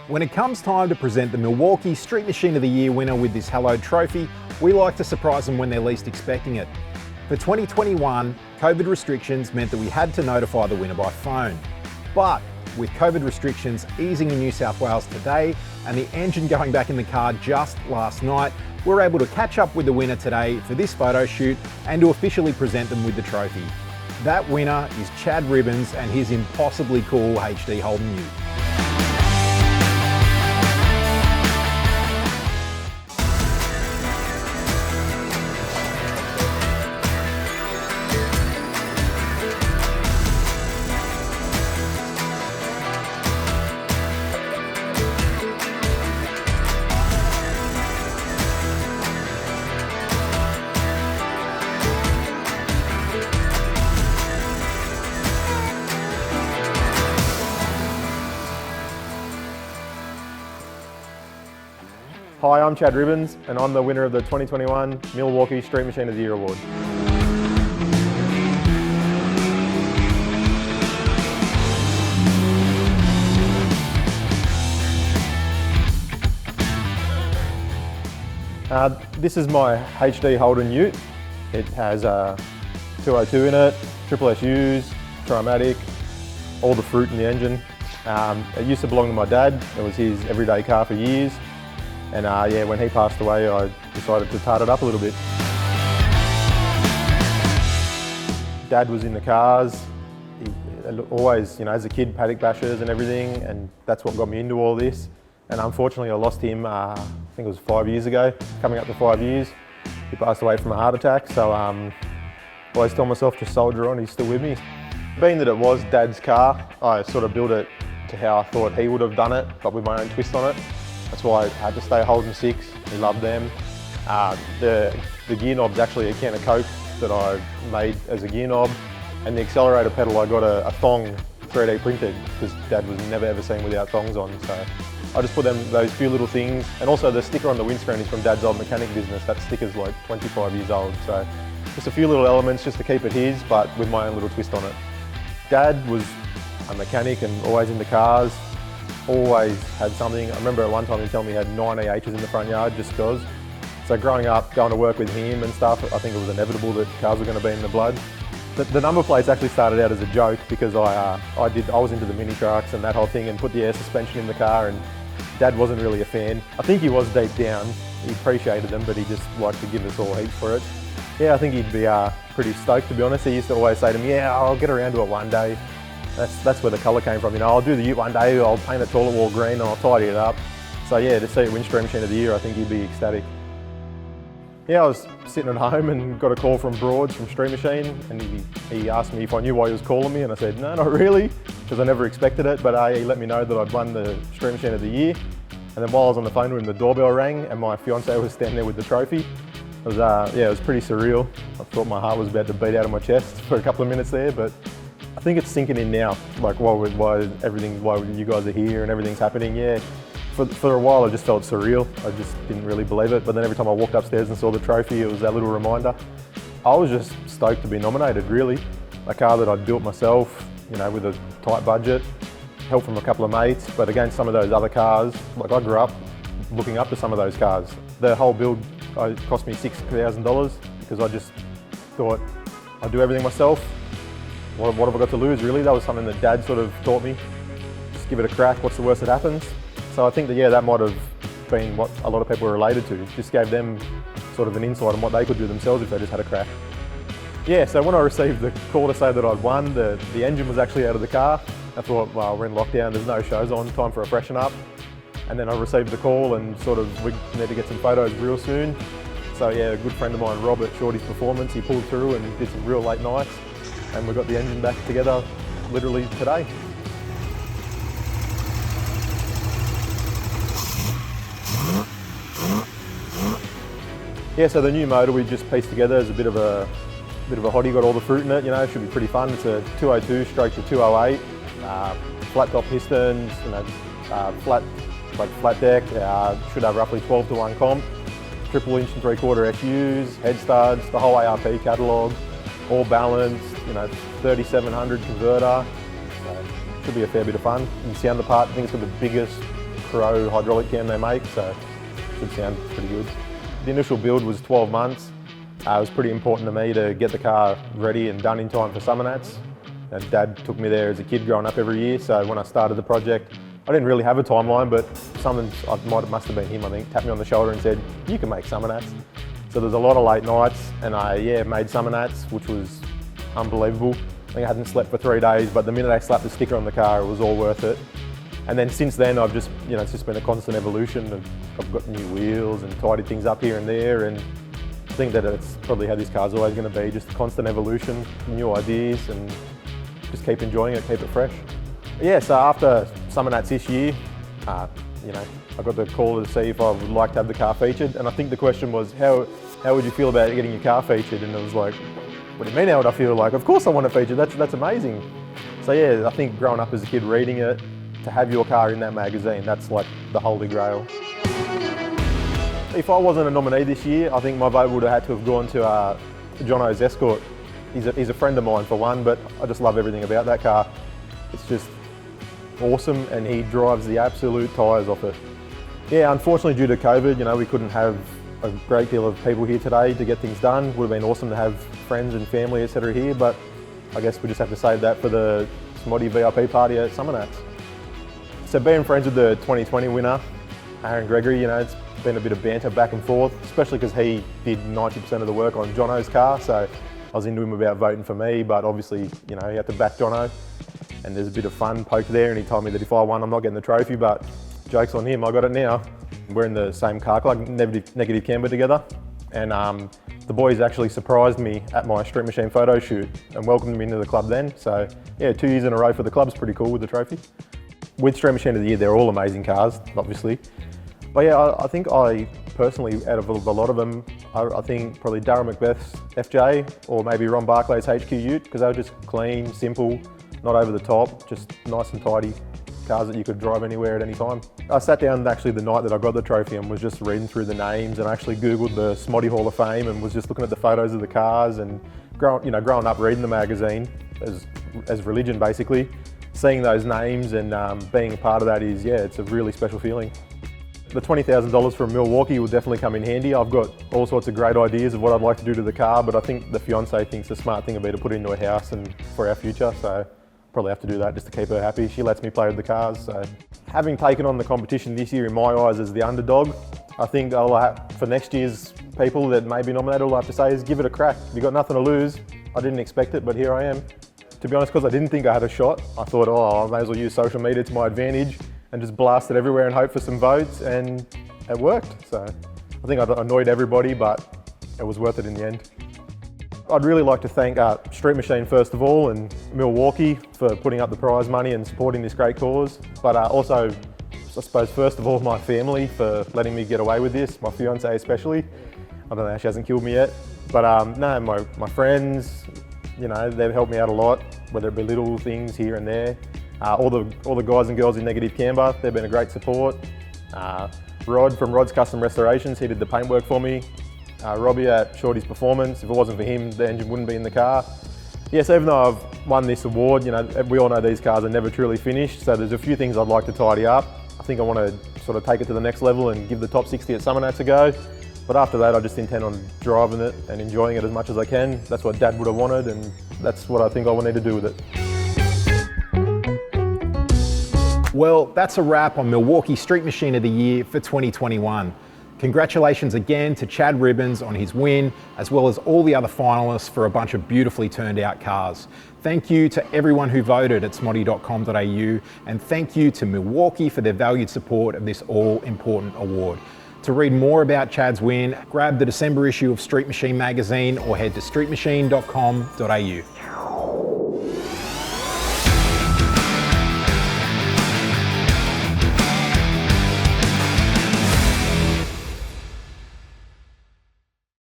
When it comes time to present the Milwaukee Street Machine of the Year winner with this hallowed trophy, we like to surprise them when they're least expecting it. For 2021, COVID restrictions meant that we had to notify the winner by phone. But with COVID restrictions easing in New South Wales today and the engine going back in the car just last night, we're able to catch up with the winner today for this photo shoot and to officially present them with the trophy. That winner is Chad Ribbons and his impossibly cool HD Holden Ute. Hi, I'm Chad Ribbons and I'm the winner of the 2021 Milwaukee Street Machine of the Year Award. This is my HD Holden Ute. It has 202 in it, triple SUs, Trimatic, all the fruit in the engine. It used to belong to my dad. It was his everyday car for years. And yeah, when he passed away, I decided to tart it up a little bit. Dad was in the cars. He always, as a kid, paddock bashers and everything, and that's what got me into all this. And unfortunately, I lost him, I think it was 5 years ago, coming up to 5 years. He passed away from a heart attack, so I always tell myself to soldier on, he's still with me. Being that it was Dad's car, I sort of built it to how I thought he would have done it, but with my own twist on it. That's why I had to stay Holden 6, he loved them. The gear knob's actually a can of Coke that I made as a gear knob, and the accelerator pedal I got a thong 3D printed because Dad was never ever seen without thongs on. So I just put those few little things, and also the sticker on the windscreen is from Dad's old mechanic business. That sticker's like 25 years old, so just a few little elements just to keep it his, but with my own little twist on it. Dad was a mechanic and always into cars. Always had something. I remember at one time he told me he had 9 EHs in the front yard just because. So growing up, going to work with him and stuff, I think it was inevitable that cars were going to be in the blood. The number plates actually started out as a joke because I was into the mini trucks and that whole thing and put the air suspension in the car, and Dad wasn't really a fan. I think he was deep down. He appreciated them, but he just liked to give us all heaps for it. Yeah, I think he'd be pretty stoked, to be honest. He used to always say to me, yeah, I'll get around to it one day. That's where the colour came from, I'll do the Ute one day, I'll paint the toilet wall green and I'll tidy it up. So yeah, to see it win Street Machine of the Year, I think he'd be ecstatic. Yeah, I was sitting at home and got a call from Broads from Street Machine, and he asked me if I knew why he was calling me, and I said, no, not really, because I never expected it, but he let me know that I'd won the Street Machine of the Year. And then while I was on the phone with him, the doorbell rang and my fiance was standing there with the trophy. It was, yeah, it was pretty surreal. I thought my heart was about to beat out of my chest for a couple of minutes there, but I think it's sinking in now, like why you guys are here and everything's happening. Yeah, for a while I just felt surreal. I just didn't really believe it. But then every time I walked upstairs and saw the trophy, it was that little reminder. I was just stoked to be nominated, really. A car that I'd built myself, with a tight budget, help from a couple of mates, but against some of those other cars, like I grew up looking up to some of those cars. The whole build cost me $6,000 because I just thought I'd do everything myself. What have I got to lose, really? That was something that Dad sort of taught me. Just give it a crack, what's the worst that happens? So I think that, yeah, that might have been what a lot of people were related to. Just gave them sort of an insight on what they could do themselves if they just had a crack. Yeah, so when I received the call to say that I'd won, the engine was actually out of the car. I thought, well, we're in lockdown, there's no shows on, time for a freshen up. And then I received the call and sort of, we need to get some photos real soon. So yeah, a good friend of mine, Rob at Shorty's Performance, he pulled through and did some real late nights. And we got the engine back together literally today. Yeah, so the new motor we just pieced together is a bit of a hottie, got all the fruit in it, it should be pretty fun. It's a 202 stroke to 208, flat top pistons, flat deck, should have roughly 12 to 1 comp, triple inch and 3/4 SUs, head studs, the whole ARP catalogue, all balanced, 3700 converter. So should be a fair bit of fun. You can sound the part, I think it's got the biggest Pro hydraulic cam they make, so it should sound pretty good. The initial build was 12 months. It was pretty important to me to get the car ready and done in time for summer nats. Dad took me there as a kid growing up every year, so when I started the project, I didn't really have a timeline, but must have been him, I think, tapped me on the shoulder and said, you can make summer nats. So there's a lot of late nights, and I made summer nats, which was unbelievable. I think I hadn't slept for 3 days, but the minute I slapped the sticker on the car, it was all worth it. And then since then, I've just, it's just been a constant evolution. I've got new wheels and tidied things up here and there, and I think that it's probably how this car's always going to be, just a constant evolution, new ideas, and just keep enjoying it, keep it fresh. Yeah, so after summer nats this year, I got the call to see if I would like to have the car featured, and I think the question was, how would you feel about getting your car featured? And it was like, what do you mean how would I feel? Like, of course I want it featured, that's amazing. So yeah, I think growing up as a kid reading it, to have your car in that magazine, that's like the holy grail. If I wasn't a nominee this year, I think my vote would have had to have gone to Jono's Escort. He's a friend of mine for one, but I just love everything about that car. It's just awesome, and he drives the absolute tyres off it. Yeah, unfortunately due to COVID, we couldn't have a great deal of people here today to get things done. Would have been awesome to have friends and family, etc. here, but I guess we just have to save that for the Smoddy VIP party at Summer Nats. So being friends with the 2020 winner, Aaron Gregory, it's been a bit of banter back and forth, especially because he did 90% of the work on Jono's car, so I was into him about voting for me, but obviously, he had to back Jono, and there's a bit of fun poked there, and he told me that if I won, I'm not getting the trophy, but joke's on him, I got it now. We're in the same car club, negative camber together, and the boys actually surprised me at my Street Machine photo shoot and welcomed me into the club then, so yeah, 2 years in a row for the club's pretty cool with the trophy. With Street Machine of the Year, they're all amazing cars, obviously. But yeah, I think I personally, out of a lot of them, I think probably Darryl Macbeth's FJ or maybe Ron Barclay's HQ Ute, because they were just clean, simple, not over the top, just nice and tidy cars that you could drive anywhere at any time. I sat down actually the night that I got the trophy and was just reading through the names, and I actually Googled the Smoddy Hall of Fame and was just looking at the photos of the cars, and growing up reading the magazine as religion basically. Seeing those names and being a part of that is, it's a really special feeling. The $20,000 from Milwaukee will definitely come in handy. I've got all sorts of great ideas of what I'd like to do to the car, but I think the fiance thinks the smart thing would be to put it into a house and for our future, so probably have to do that just to keep her happy. She lets me play with the cars, so. Having taken on the competition this year in my eyes as the underdog, I think for next year's people that may be nominated, all I have to say is give it a crack. You've got nothing to lose. I didn't expect it, but here I am. To be honest, because I didn't think I had a shot, I thought, I may as well use social media to my advantage and just blast it everywhere and hope for some votes, and it worked. So I think I annoyed everybody, but it was worth it in the end. I'd really like to thank Street Machine first of all, and Milwaukee for putting up the prize money and supporting this great cause, but also, I suppose, first of all, my family for letting me get away with this, my fiance especially. I don't know, she hasn't killed me yet, but no, my friends, they've helped me out a lot, whether it be little things here and there. All the guys and girls in Negative Camber, they've been a great support. Rod from Rod's Custom Restorations, he did the paintwork for me. Robbie at Shorty's Performance, if it wasn't for him, the engine wouldn't be in the car. Yes, even though I've won this award, we all know these cars are never truly finished, so there's a few things I'd like to tidy up. I think I want to sort of take it to the next level and give the top 60 at Summer Nats a go. But after that, I just intend on driving it and enjoying it as much as I can. That's what Dad would have wanted, and that's what I think I will need to do with it. Well, that's a wrap on Milwaukee Street Machine of the Year for 2021. Congratulations again to Chad Ribbons on his win, as well as all the other finalists for a bunch of beautifully turned out cars. Thank you to everyone who voted at smoddy.com.au, and thank you to Milwaukee for their valued support of this all-important award. To read more about Chad's win, grab the December issue of Street Machine magazine or head to streetmachine.com.au.